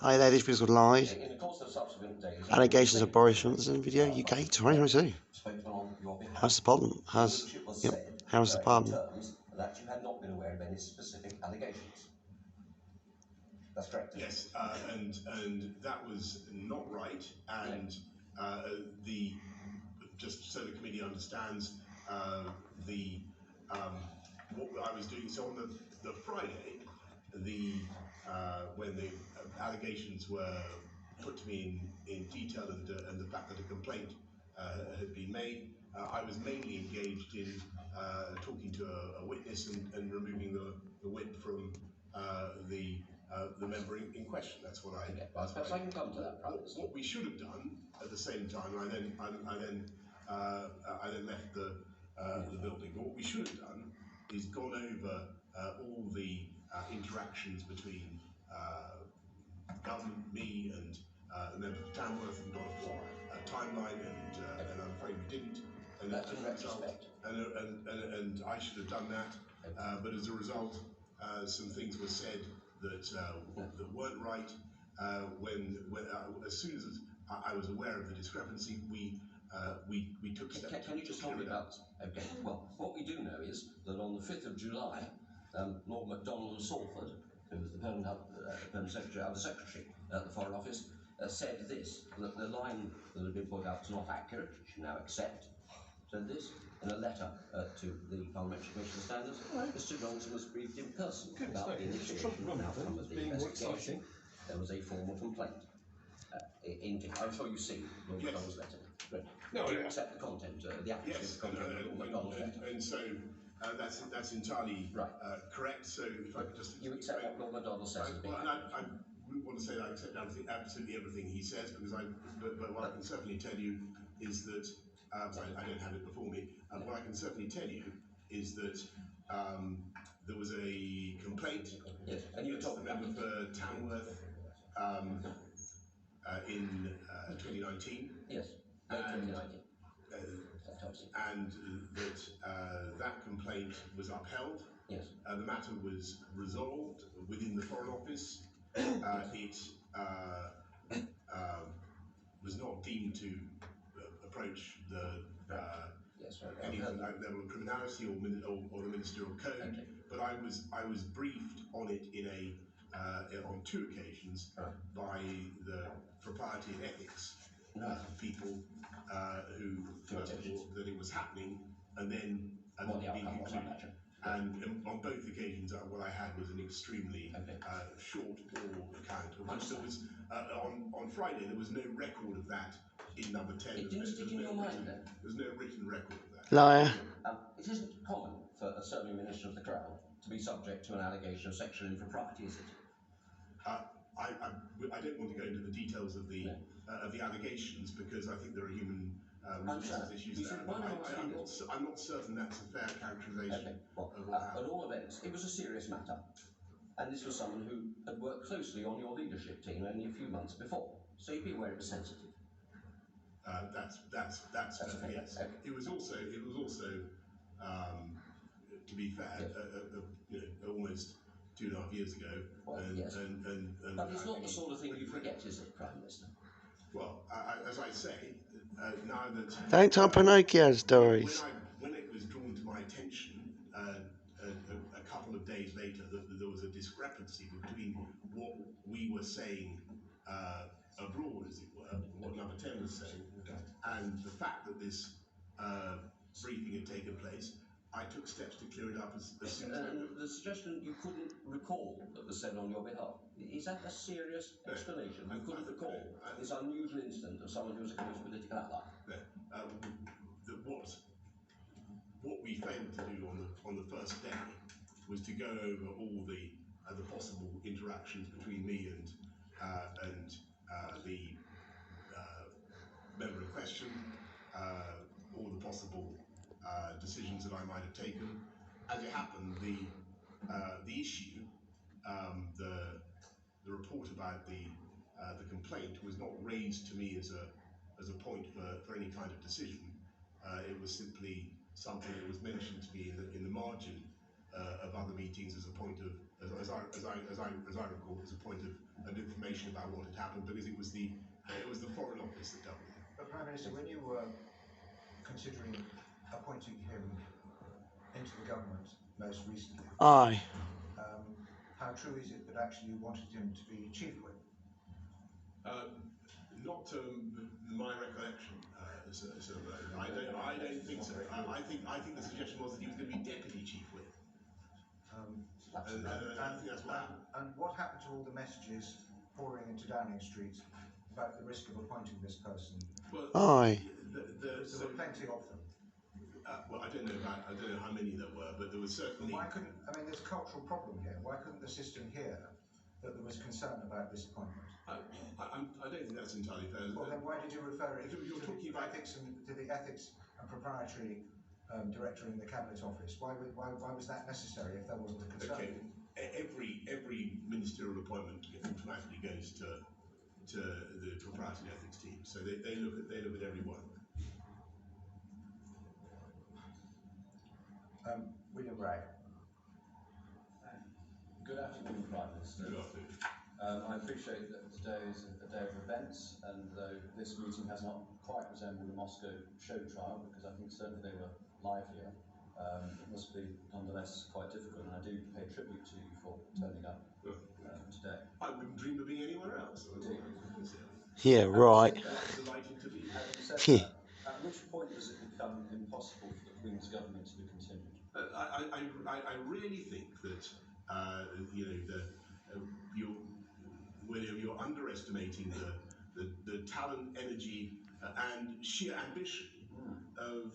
Hi there, this video's live. In the course of subsequent days, Allegations of Boris Johnson video UK 2022. spoken on your behalf. How's the Parliament? Which it was said How's the in Parliament? terms that you had not been aware of any specific allegations. That's correct. Yes, and that was not right. And just so the committee understands what I was doing. So on the Friday, when the allegations were put to me in detail, and the fact that a complaint had been made, I was mainly engaged in talking to a witness and removing the whip from the member in question. That's what I. Okay, well, perhaps I can come to that. What we should have done at the same time, I then left the building. But what we should have done is gone over all the interactions between government, me, and the member of Tamworth, and gone for a timeline, and I'm afraid we didn't. And that's in retrospect. And I should have done that, but as a result, some things were said that weren't right. As soon as I was aware of the discrepancy, we took steps. Can you just tell me about? Okay. Well, what we do know is that on the 5th of July, Lord MacDonald of Salford, who was the permanent secretary, the secretary at the Foreign Office, said this: that the line that had been put out was not accurate. Which you now accept. Said this in a letter to the Parliamentary Commission of Standards. Mr. Johnson was briefed in person about the initiation and outcome of the investigation. There was a formal complaint. I'm sure you've seen Lord MacDonald's letter. Right. No, do you accept the content, the accuracy yes, of the content of Lord MacDonald's letter? And so that's entirely right. Correct. So if I could just you accept what Lord MacDonald says as being accurate? I wouldn't want to say that I accept absolutely everything he says, because but what I can certainly tell you is that I don't have it before me. What I can certainly tell you is that there was a complaint. Yes, and you talked about member for Tamworth in 2019. Yes, 2019. And that complaint was upheld. Yes. The matter was resolved within the Foreign Office. It was not deemed to approach any level of criminality or the ministerial code. Okay. But I was briefed on it on 2 occasions by the propriety and ethics people who first thought that it was happening, and then being concluded. And on both occasions, what I had was an extremely short oral account, of which there was on Friday there was no record of that in number 10. It didn't stick in your mind then? There's no written record of that. Liar. It isn't common for a serving Minister of the Crown to be subject to an allegation of sexual impropriety, is it? I don't want to go into the details of the allegations, because I think there are human resources issues there. I'm not certain that's a fair characterisation. Okay. Well, at all events, it was a serious matter, and this was someone who had worked closely on your leadership team only a few months before, so you'd be aware it was sensitive. That's okay. Yes. Okay. It was also to be fair, almost 2.5 years ago. Well, yes. But it's not the sort of thing you forget, is it, Prime Minister? Well, as I say, now that... Don't tell Pinocchio stories. When it was drawn to my attention a couple of days later that there was a discrepancy between what we were saying abroad, as it were, what number 10 was saying, and the fact that this briefing had taken place, I took steps to clear it up as soon as I could. The suggestion you couldn't recall that was said on your behalf, is that a serious explanation? You couldn't recall this unusual incident of someone who was a close political ally? What we failed to do on the first day was to go over all the possible interactions between me and the member in question, all the possible decisions that I might have taken. As it happened, the issue, the report about the complaint was not raised to me as a point for any kind of decision. It was simply something that was mentioned to me in the margin of other meetings as a point of as I recall, it was a point of information about what had happened, because it was the Foreign Office that dealt with it. But Prime Minister, when you were considering appointing him into the government most recently, Aye. how true is it that actually you wanted him to be chief whip? Not my recollection, I don't think so. I think the suggestion was that he was going to be deputy chief whip. I think that's what happened. And what happened to all the messages pouring into Downing Street about the risk of appointing this person? Well, Aye. There were plenty of them. Well, I don't know how many there were, but there was certainly. But why couldn't? I mean, there's a cultural problem here. Why couldn't the system hear that there was concern about this appointment? I don't think that's entirely fair. Well, then why did you refer it You're talking about ethics and to the ethics and proprietary director in the cabinet office? Why was that necessary if there wasn't a concern? Okay. Every ministerial appointment automatically goes to the proprietary ethics team, so they look at every one. William Ray. Good afternoon, Prime Minister. Good afternoon. I appreciate that today is a day of events, and though this meeting has not quite resembled a Moscow show trial, because I think certainly they were livelier, it must be nonetheless quite difficult, and I do pay tribute to you for turning up today. I wouldn't dream of being anywhere else. Yeah, right. Delighted to be here. Having said that, at which point does it become impossible for the Queen's government to be continued? I really think that you're underestimating the talent, energy, and sheer ambition of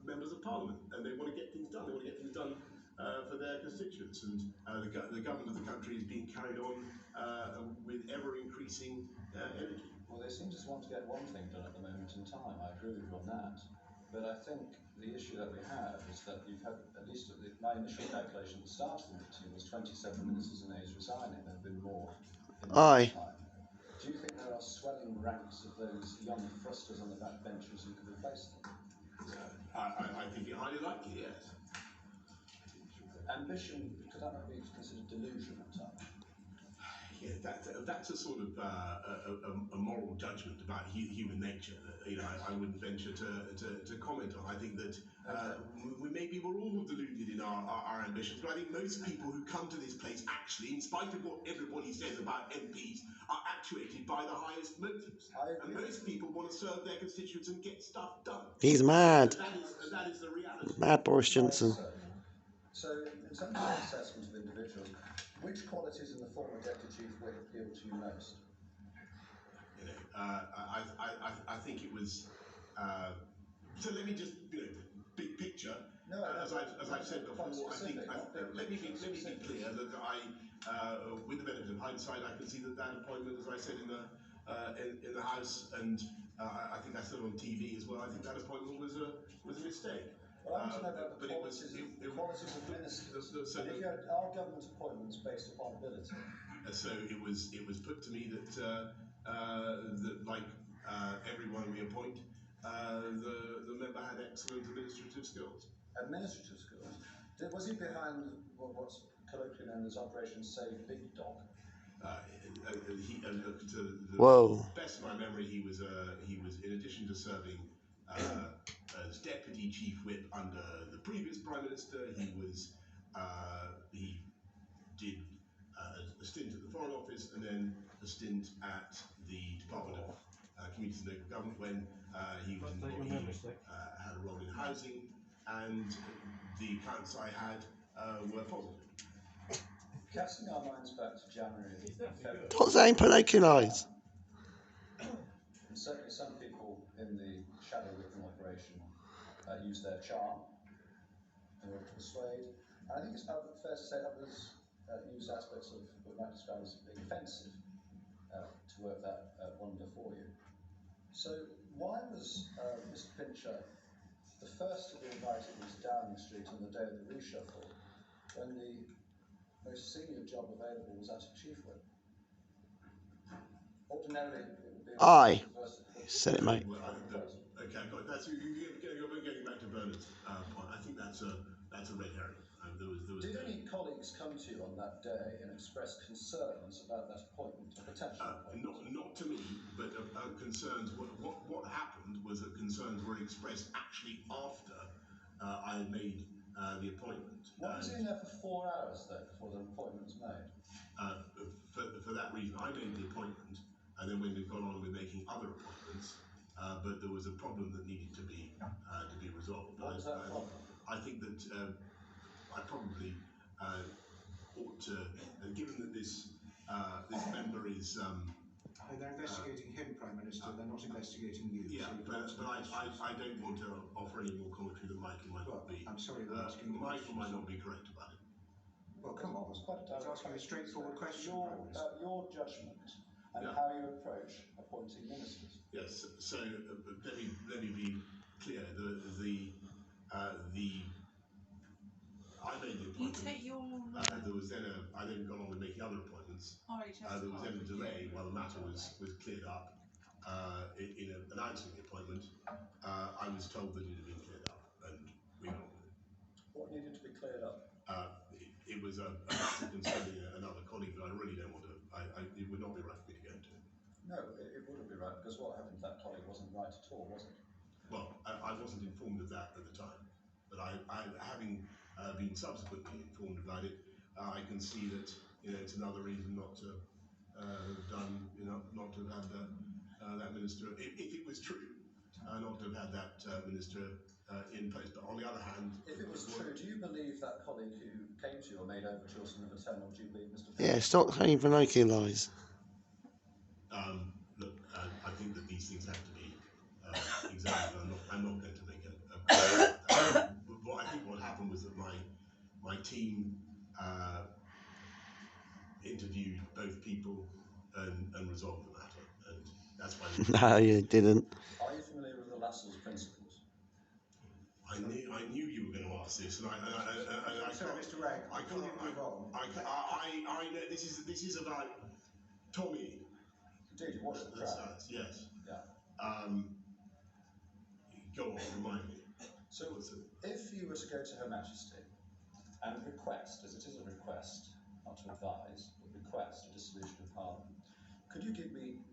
members of Parliament, and they want to get things done. They want to get things done for their constituents, and the government of the country is being carried on with ever increasing energy. Well, they seem to want to get one thing done at the moment in time. I agree with you on that. But I think the issue that we have is that you've had, at least my initial calculation at the start of the meeting was 27 ministers and aides resigning. There have been more in Aye. time. Do you think there are swelling ranks of those young thrusters on the backbenchers who could replace them? I think it's highly likely, yes. Ambition, could that not be considered delusion at times? Yeah, that's a sort of a moral judgment about human nature that I wouldn't venture to comment on. I think that maybe we're all deluded in our ambitions, but I think most people who come to this place actually, in spite of what everybody says about MPs, are actuated by the highest motives. And most people want to serve their constituents and get stuff done. He's mad. That is the reality. Mad Boris Johnson. So, in terms of the assessment of individuals, which qualities in the former Deputy Chief Whip appeal to you most? I think it was. So let me just, big picture. No, as I've said before, let me be clear that with the benefit of hindsight, I can see that appointment, as I said in the House, and I think I said on TV as well. I think that appointment was a mistake. Well, I want to know about the qualities of ministers. So if you had our government appointments based upon ability. So it was put to me that like everyone we appoint, the member had excellent administrative skills. Administrative skills. Was he behind what's colloquially known as Operation Save Big Dog? To the Whoa. best of my memory, he was in addition to serving as deputy chief whip under the previous prime minister, he did a stint at the Foreign Office and then a stint at the Department of Communities and Local Government when he had a role in housing, and the accounts I had were positive. Casting our minds back to January and February. What's that in Pinocchio's? And certainly some people in the shadow whipping operation use their charm in order to persuade. And I think it's fair to say others use aspects of what might describe as being offensive to work that wonder for you. So why was Mr. Pincher the first to be invited into Downing Street on the day of the reshuffle when the most senior job available was that of Chief Whip? Ordinarily, it would be. Aye. Said it, mate. Well, okay, got it. That's we're getting back to Bernard's point. I think that's a red herring. Did any colleagues come to you on that day and express concerns about that appointment, or potential appointment? Not to me, but concerns. What happened was that concerns were expressed actually after I had made the appointment. What was in there for 4 hours though before the appointment was made? For that reason, I made the appointment, and then when we've gone on with making other appointments, but there was a problem that needed to be resolved. What was that problem? I think that I probably ought to, given that this member is. They're investigating him, Prime Minister. They're not investigating you. Yeah, so but I don't want to offer any more commentary that Michael might not be. I'm sorry, we're asking you. Michael might not be correct about it. Well, come on. It's quite a direct asking a straightforward question. Your judgment and how you approach appointing ministers. Yes. So let me be clear. I made the appointment. You take your. There was then I then got on with making other appointments. There was then a delay while the matter was cleared up. In announcing the appointment, I was told that it had been cleared up, and we got on with it. What needed to be cleared up? It was a matter concerning another colleague, but I really don't want to. It would not be right for me to go into. No, it wouldn't be right, because what happened to that colleague wasn't right at all, was it? Well, I wasn't informed of that at the time, but having been subsequently informed about it, I can see that it's another reason not to have done, not to have had that minister, if it was true, not to have had that minister in place. But on the other hand, if it was true, do you believe that colleague who came to you or made overtures to number 10, or do you believe Mr. Yeah, stop saying vernaculars. Look, I think that these things have to be examined. I'm not going to make a but I think what happened was that my team interviewed both people and resolved the matter, and that's why. No, you didn't. Are you familiar with the Lassalle's principles? I knew you were going to ask this, and I Sorry, Mr. Ragg, before you move on. I know this is about Tommy. Indeed, you watched the crowd. Yes. Yeah. Go on, remind me. So, if you were to go to Her Majesty and request, as it is a request, not to advise, but request a dissolution of Parliament, could you give me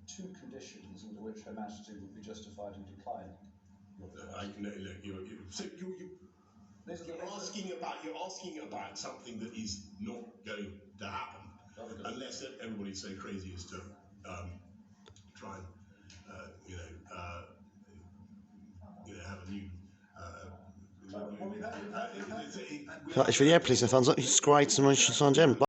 2 conditions under which Her Majesty would be justified in declining your request? You're asking about something that is not going to happen, unless everybody's so crazy as to try and have a new. Right, it's for the air police and fans. It's great, and we should sign